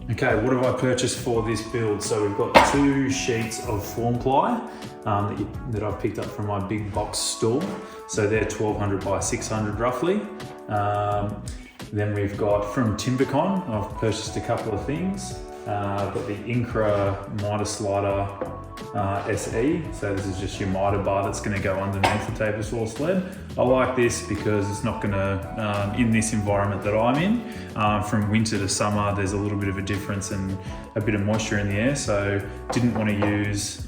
Okay, what have I purchased for this build? So we've got 2 sheets of form ply that I've picked up from my big box store. So they're 1200 by 600 roughly. Then we've got from Timbecon, I've purchased a couple of things. I've got the Incra miter slider SE. So this is just your miter bar that's going to go underneath the table saw sled. I like this because it's not going to, in this environment that I'm in, from winter to summer, there's a little bit of a difference and a bit of moisture in the air. So didn't want to use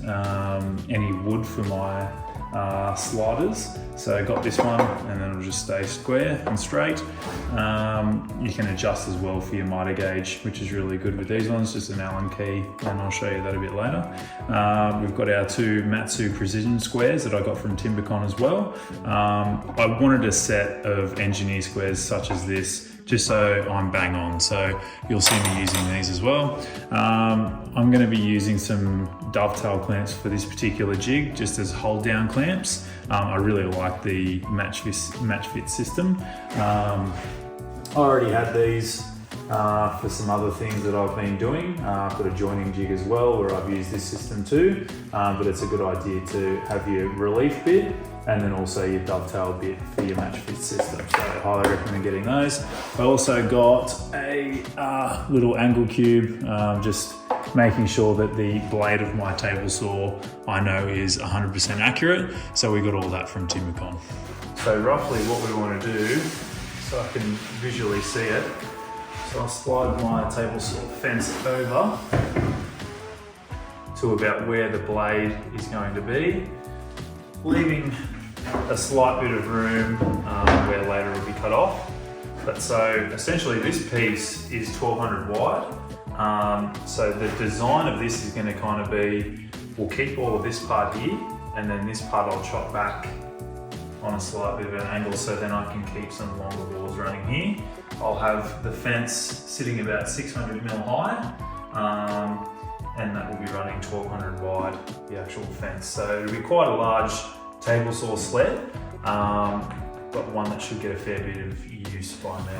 any wood for my sliders. So I got this one and then it'll just stay square and straight. You can adjust as well for your miter gauge, which is really good with these ones, just an Allen key, and I'll show you that a bit later. We've got our 2 Matsu precision squares that I got from Timbecon as well. I wanted a set of engineer squares such as this, just so I'm bang on. So you'll see me using these as well. I'm going to be using some dovetail clamps for this particular jig, just as hold down clamps. I really like the match fit system. I already had these for some other things that I've been doing. I've got a joining jig as well where I've used this system too, but it's a good idea to have your relief bit and then also your dovetail bit for your match fit system. So I highly recommend getting those. I also got a little angle cube, just making sure that the blade of my table saw I know is 100% accurate. So we got all that from Timbecon. So roughly what we want to do, so I can visually see it, so I'll slide my table saw fence over to about where the blade is going to be, leaving a slight bit of room where later it will be cut off. But so essentially this piece is 1200 wide. So the design of this is going to kind of be, we'll keep all of this part here, and then this part I'll chop back on a slight bit of an angle, so then I can keep some longer walls running here. I'll have the fence sitting about 600 mil high, and that will be running 1200 wide, the actual fence. So it'll be quite a large table saw sled, but one that should get a fair bit of use by me.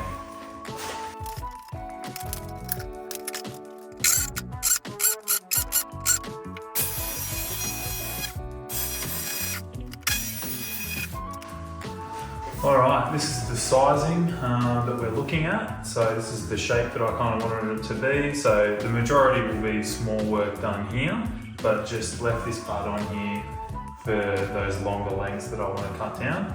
Alright, this is the sizing that we're looking at. So this is the shape that I kind of wanted it to be. So the majority will be small work done here, but just left this part on here for those longer lengths that I want to cut down.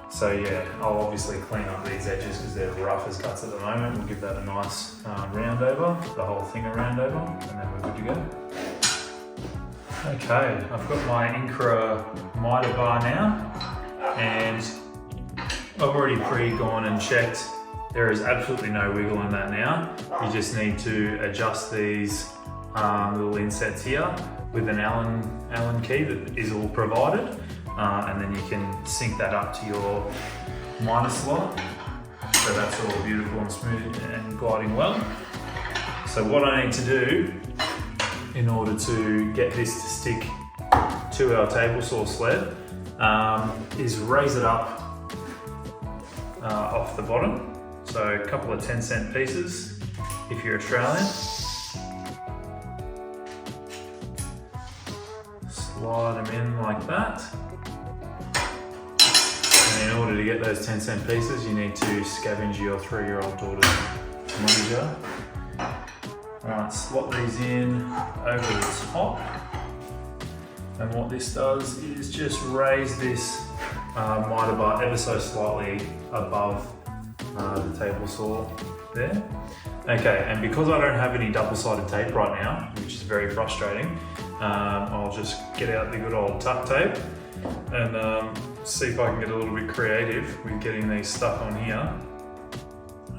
So yeah, I'll obviously clean up these edges because they're rough as guts at the moment. We'll give that a nice round over, the whole thing a round over, and then we're good to go. Okay, I've got my Incra miter bar now, and I've already pre-gone and checked. There is absolutely no wiggle in that now. You just need to adjust these little insets here with an Allen key that is all provided, and then you can sync that up to your miter slot. So that's all beautiful and smooth and gliding well. So what I need to do in order to get this to stick to our table saw sled is raise it up off the bottom. So a couple of 10-cent pieces if you're Australian. Slide them in like that. And in order to get those 10-cent pieces, you need to scavenge your 3-year-old daughter's money jar. Alright, slot these in over the top. And what this does is just raise this miter bar ever so slightly above the table saw there. Okay, and because I don't have any double-sided tape right now, which is very frustrating, I'll just get out the good old tuck tape and see if I can get a little bit creative with getting these stuck on here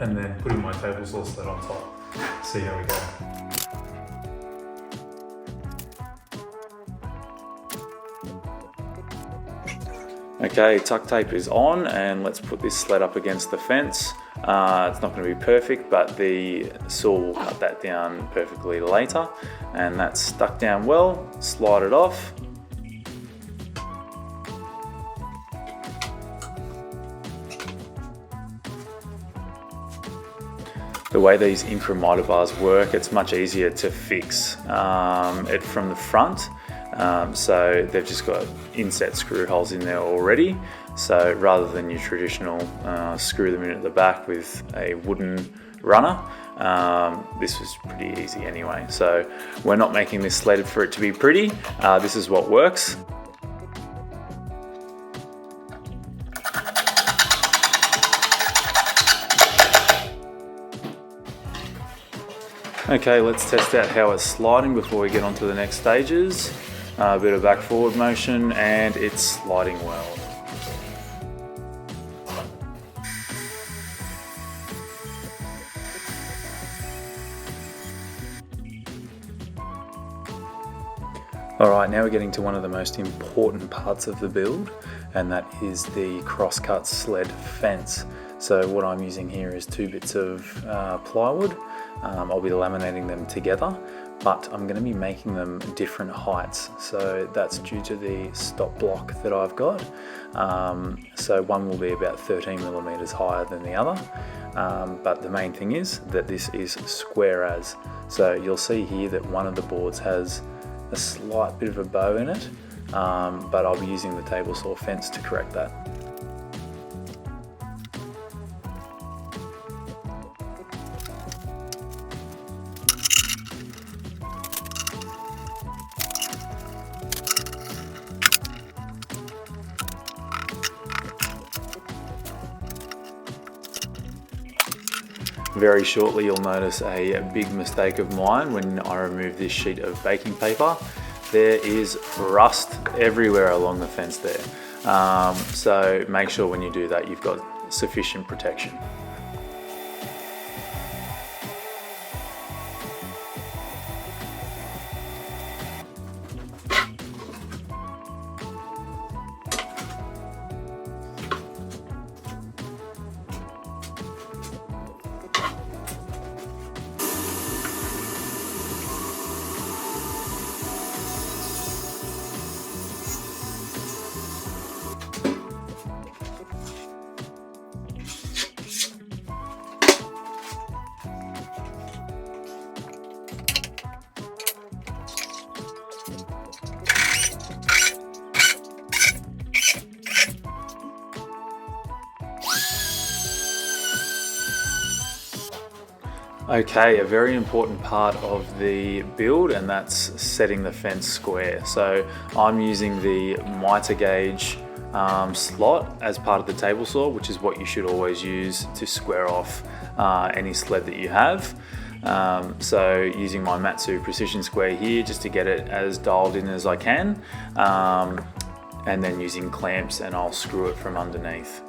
and then putting my table saw sled on top. See how we go. Okay, tuck tape is on, and let's put this sled up against the fence. It's not going to be perfect, but the saw will cut that down perfectly later. And that's stuck down well. Slide it off. The way these infra-miter bars work, it's much easier to fix it from the front. So they've just got inset screw holes in there already. So rather than your traditional screw them in at the back with a wooden runner, this was pretty easy anyway. So we're not making this sled for it to be pretty. This is what works. Okay, let's test out how it's sliding before we get on to the next stages. A bit of back forward motion, and it's sliding well. Alright, now we're getting to one of the most important parts of the build, and that is the Crosscut Sled fence. So what I'm using here is 2 bits of plywood. I'll be laminating them together, but I'm going to be making them different heights. So that's due to the stop block that I've got. So one will be about 13 millimeters higher than the other. But the main thing is that this is square as. So you'll see here that one of the boards has a slight bit of a bow in it, but I'll be using the table saw fence to correct that. Very shortly you'll notice a big mistake of mine when I remove this sheet of baking paper. There is rust everywhere along the fence there. So make sure when you do that you've got sufficient protection. Okay, a very important part of the build, and that's setting the fence square. So I'm using the miter gauge slot as part of the table saw, which is what you should always use to square off any sled that you have. So using my Matsu precision square here just to get it as dialed in as I can, and then using clamps, and I'll screw it from underneath.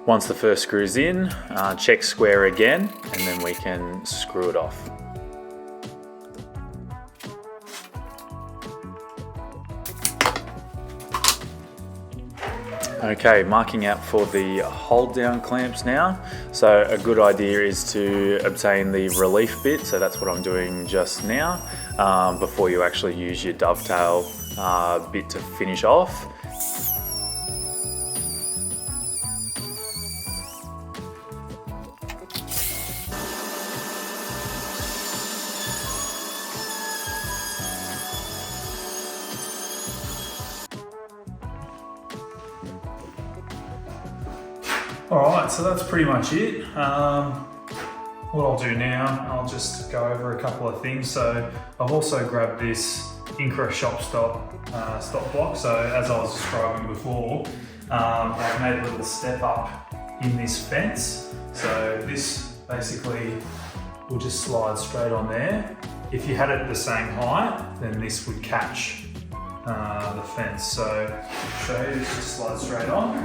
Once the first screw's in, check square again, and then we can screw it off. Okay, marking out for the hold down clamps now. So a good idea is to obtain the relief bit, so that's what I'm doing just now, before you actually use your dovetail bit to finish off. Alright, so that's pretty much it. What I'll do now, I'll just go over a couple of things. So I've also grabbed this Incra shop stop block. So as I was describing before, I've made a little step up in this fence. So this basically will just slide straight on there. If you had it the same height, then this would catch the fence. So show you, this just slides straight on.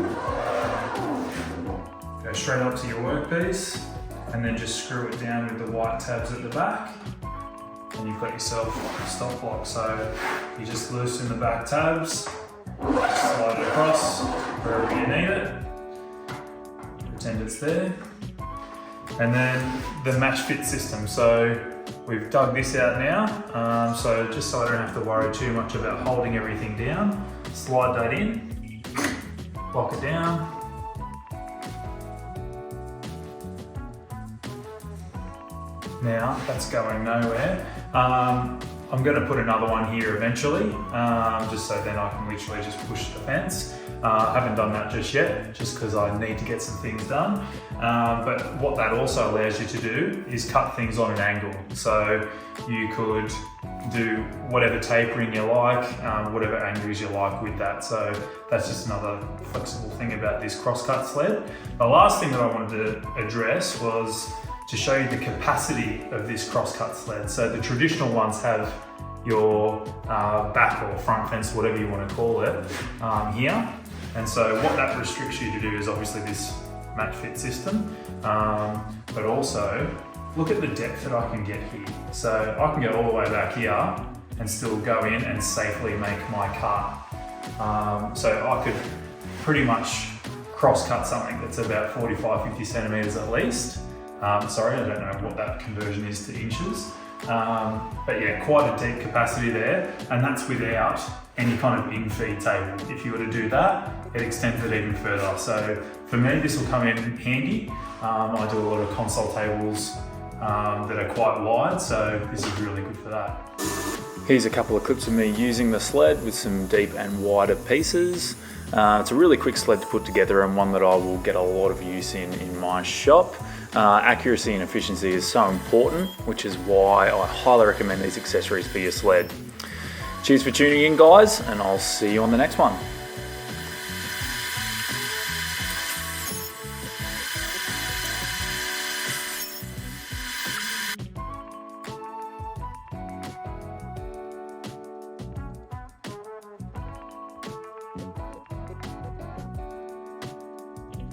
Go straight up to your workpiece, and then just screw it down with the white tabs at the back, and you've got yourself a stop block. So you just loosen the back tabs, slide it across wherever you need it, pretend it's there, and then the match fit system. So we've dug this out now, so just so I don't have to worry too much about holding everything down, slide that in, lock it down. Now that's going nowhere. I'm going to put another one here eventually, just so then I can literally just push the fence. I haven't done that just yet, just because I need to get some things done. But what that also allows you to do is cut things on an angle. So you could do whatever tapering you like, whatever angles you like with that. So that's just another flexible thing about this crosscut sled. The last thing that I wanted to address was to show you the capacity of this crosscut sled. So the traditional ones have your back or front fence, whatever you want to call it, here. And so what that restricts you to do is obviously this match fit system, but also look at the depth that I can get here. So I can go all the way back here and still go in and safely make my cut. So I could pretty much cross cut something that's about 45-50 centimeters at least. Sorry, I don't know what that conversion is to inches. But yeah, quite a deep capacity there, and that's without any kind of in-feed table. If you were to do that, it extends it even further. So for me, this will come in handy. I do a lot of console tables that are quite wide, so this is really good for that. Here's a couple of clips of me using the sled with some deep and wider pieces. It's a really quick sled to put together and one that I will get a lot of use in my shop. Accuracy and efficiency is so important, which is why I highly recommend these accessories for your sled. Cheers for tuning in, guys, and I'll see you on the next one.